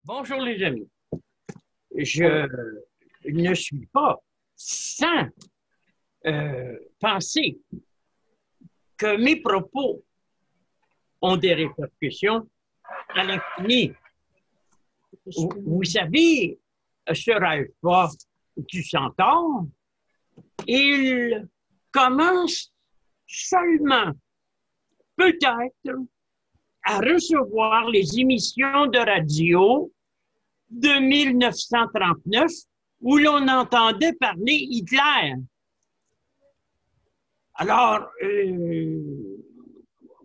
Bonjour les amis. Je ne suis pas sans penser que mes propos ont des répercussions à l'infini. Vous savez, sur Alpha du Centaure, il commence seulement, peut-être, à recevoir les émissions de radio de 1939 où l'on entendait parler Hitler. Alors,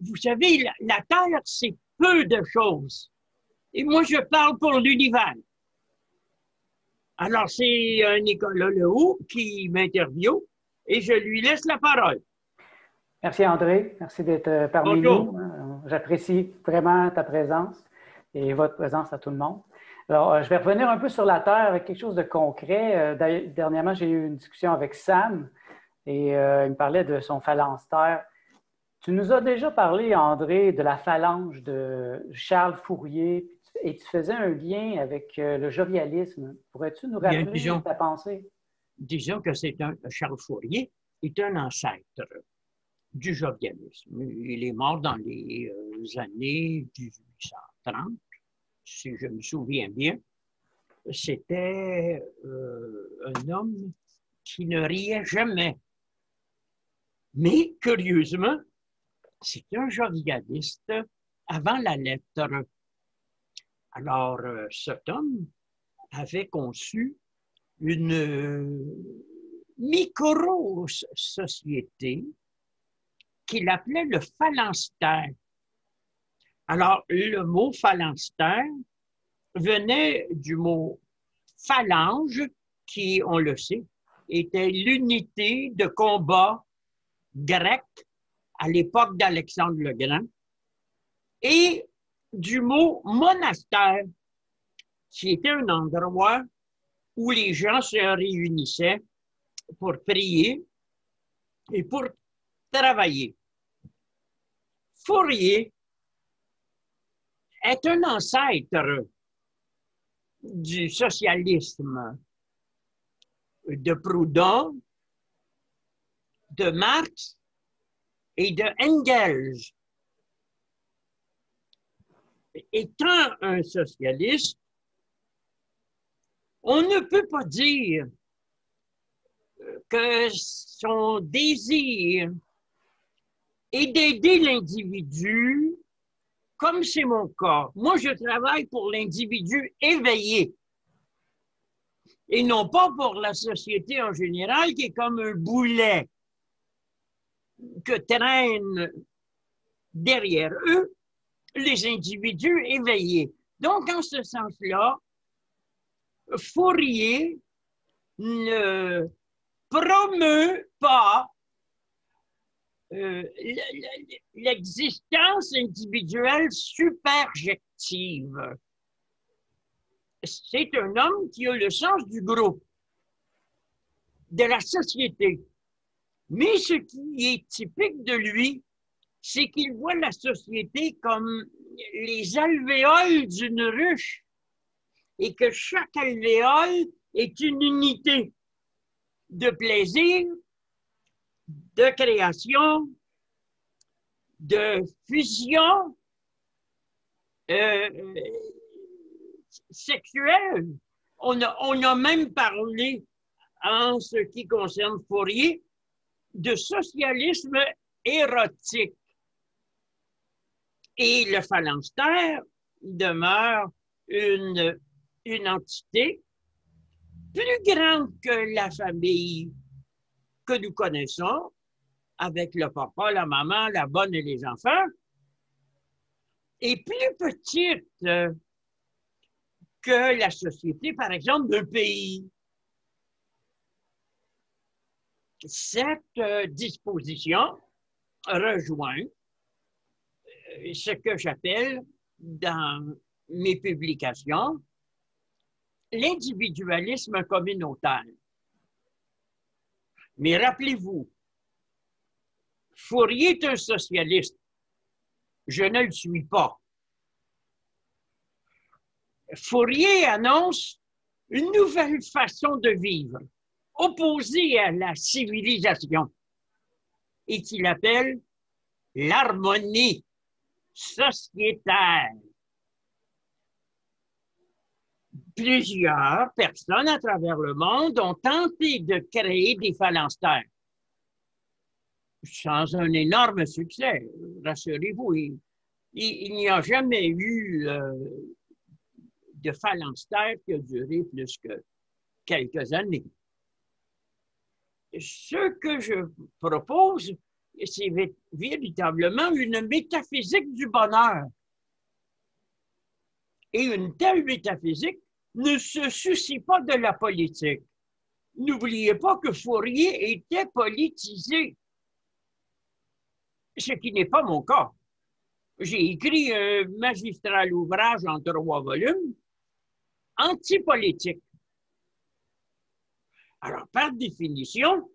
vous savez, la Terre, c'est peu de choses. Et moi, je parle pour l'univers. Alors, c'est Nicolas Lehoux qui m'interviewe et je lui laisse la parole. Merci André, merci d'être parmi Bonjour. nous. J'apprécie vraiment ta présence et votre présence à tout le monde. Alors, je vais revenir un peu sur la Terre avec quelque chose de concret. Dernièrement, j'ai eu une discussion avec Sam et il me parlait de son phalange Terre. Tu nous as déjà parlé, André, de la phalange de Charles Fourier et tu faisais un lien avec le jovialisme. Pourrais-tu nous rappeler ta pensée? Disons que Charles Fourier est un ancêtre du jovialisme. Il est mort dans les années 1830, si je me souviens bien. C'était un homme qui ne riait jamais. Mais, curieusement, c'était un jovialiste avant la lettre. Alors, cet homme avait conçu une micro-société qu'il appelait le phalanstère. Alors, le mot phalanstère venait du mot phalange, qui, on le sait, était l'unité de combat grecque à l'époque d'Alexandre le Grand, et du mot monastère, qui était un endroit où les gens se réunissaient pour prier et pour travailler. Fourier est un ancêtre du socialisme de Proudhon, de Marx et de Engels. Étant un socialiste, on ne peut pas dire que son désir est d'aider l'individu, comme c'est mon cas. Moi, je travaille pour l'individu éveillé et non pas pour la société en général qui est comme un boulet que traînent derrière eux les individus éveillés. Donc, en ce sens-là, Fourier ne promeut pas l'existence individuelle superjective. C'est un homme qui a le sens du groupe, de la société. Mais ce qui est typique de lui, c'est qu'il voit la société comme les alvéoles d'une ruche et que chaque alvéole est une unité de plaisir, de création, de fusion sexuelle. On a même parlé, en ce qui concerne Fourier, de socialisme érotique. Et le phalanstère demeure une entité plus grande que la famille que nous connaissons, avec le papa, la maman, la bonne et les enfants, et plus petite que la société, par exemple, d'un pays. Cette disposition rejoint ce que j'appelle dans mes publications l'individualisme communautaire. Mais rappelez-vous, Fourier est un socialiste. Je ne le suis pas. Fourier annonce une nouvelle façon de vivre, opposée à la civilisation, et qu'il appelle l'harmonie sociétale. Plusieurs personnes à travers le monde ont tenté de créer des phalanstères. Sans un énorme succès, rassurez-vous, il n'y a jamais eu de phalanstère qui a duré plus que quelques années. Ce que je propose, c'est véritablement une métaphysique du bonheur. Et une telle métaphysique ne se soucie pas de la politique. N'oubliez pas que Fourier était politisé, ce qui n'est pas mon cas. J'ai écrit un magistral ouvrage en 3 volumes, anti-politique. Alors, par définition,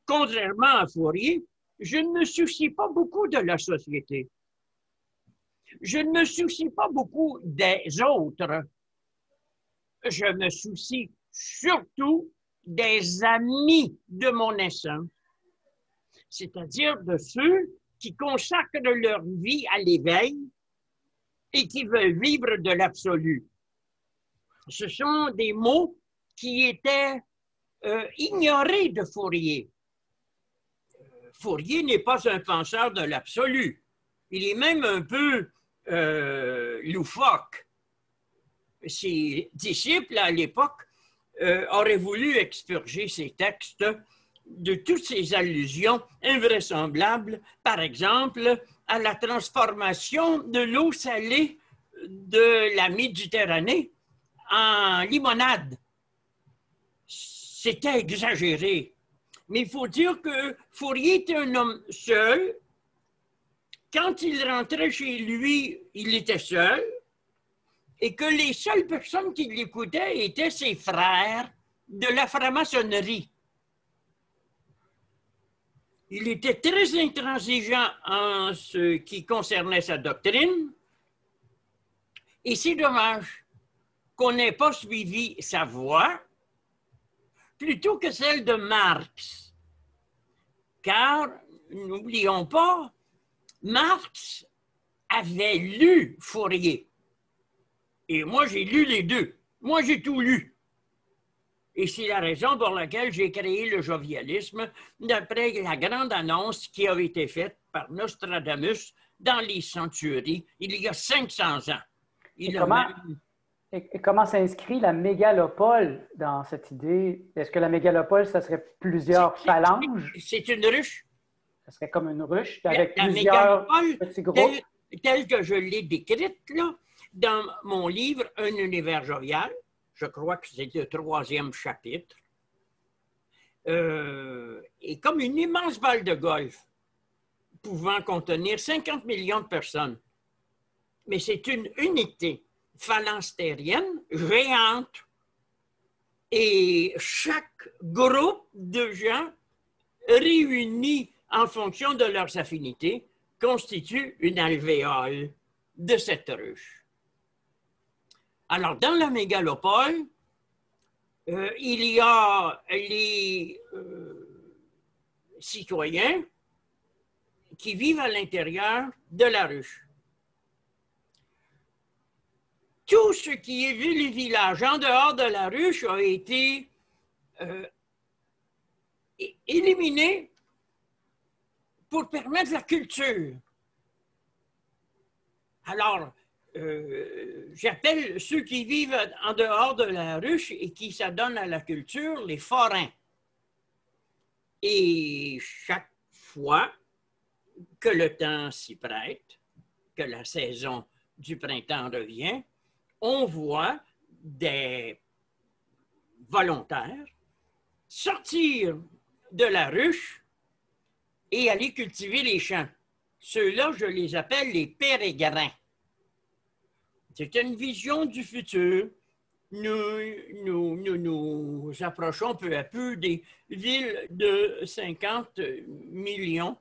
contrairement à Fourier, je ne me soucie pas beaucoup de la société. Je ne me soucie pas beaucoup des autres. Je me soucie surtout des amis de mon essence, c'est-à-dire de ceux qui consacrent leur vie à l'éveil et qui veulent vivre de l'absolu. Ce sont des mots qui étaient ignorés de Fourier. Fourier n'est pas un penseur de l'absolu. Il est même un peu loufoque. Ses disciples, à l'époque, auraient voulu expurger ses textes de toutes ces allusions invraisemblables, par exemple, à la transformation de l'eau salée de la Méditerranée en limonade. C'était exagéré. Mais il faut dire que Fourier était un homme seul. Quand il rentrait chez lui, il était seul. Et que les seules personnes qui l'écoutaient étaient ses frères de la franc-maçonnerie. Il était très intransigeant en ce qui concernait sa doctrine. Et c'est dommage qu'on n'ait pas suivi sa voie plutôt que celle de Marx. Car, n'oublions pas, Marx avait lu Fourier. Et moi, j'ai lu les deux. Moi, j'ai tout lu. Et c'est la raison pour laquelle j'ai créé le jovialisme d'après la grande annonce qui a été faite par Nostradamus dans les Centuries il y a 500 ans. Et comment s'inscrit la mégalopole dans cette idée? Est-ce que la mégalopole, ça serait plusieurs phalanges? C'est une ruche. Ça serait comme une ruche avec la plusieurs petits groupes? Telle que je l'ai décrite, là, dans mon livre « Un univers jovial », je crois que c'est le 3e chapitre, est comme une immense balle de golf pouvant contenir 50 millions de personnes. Mais c'est une unité phalanstérienne géante et chaque groupe de gens réunis en fonction de leurs affinités constitue une alvéole de cette ruche. Alors, dans la mégalopole, il y a les citoyens qui vivent à l'intérieur de la ruche. Tout ce qui est ville et village en dehors de la ruche a été éliminé pour permettre la culture. Alors, j'appelle ceux qui vivent en dehors de la ruche et qui s'adonnent à la culture les forains. Et chaque fois que le temps s'y prête, que la saison du printemps revient, on voit des volontaires sortir de la ruche et aller cultiver les champs. Ceux-là, je les appelle les pérégrins. C'est une vision du futur. Nous approchons peu à peu des villes de 50 millions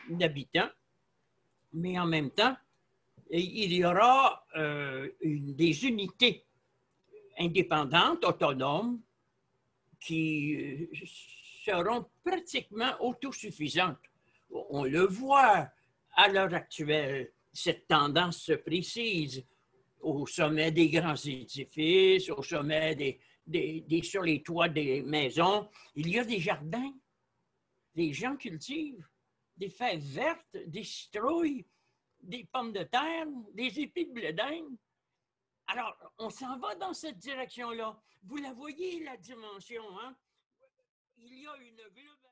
d'habitants, mais en même temps, il y aura des unités indépendantes, autonomes, qui seront pratiquement autosuffisantes. On le voit à l'heure actuelle, cette tendance se précise au sommet des grands édifices, au sommet sur les toits des maisons. Il y a des jardins, les gens cultivent des fèves vertes, des citrouilles, des pommes de terre, des épis de blé d'Inde. Alors, on s'en va dans cette direction-là. Vous la voyez, la dimension, hein? Il y a une globalité.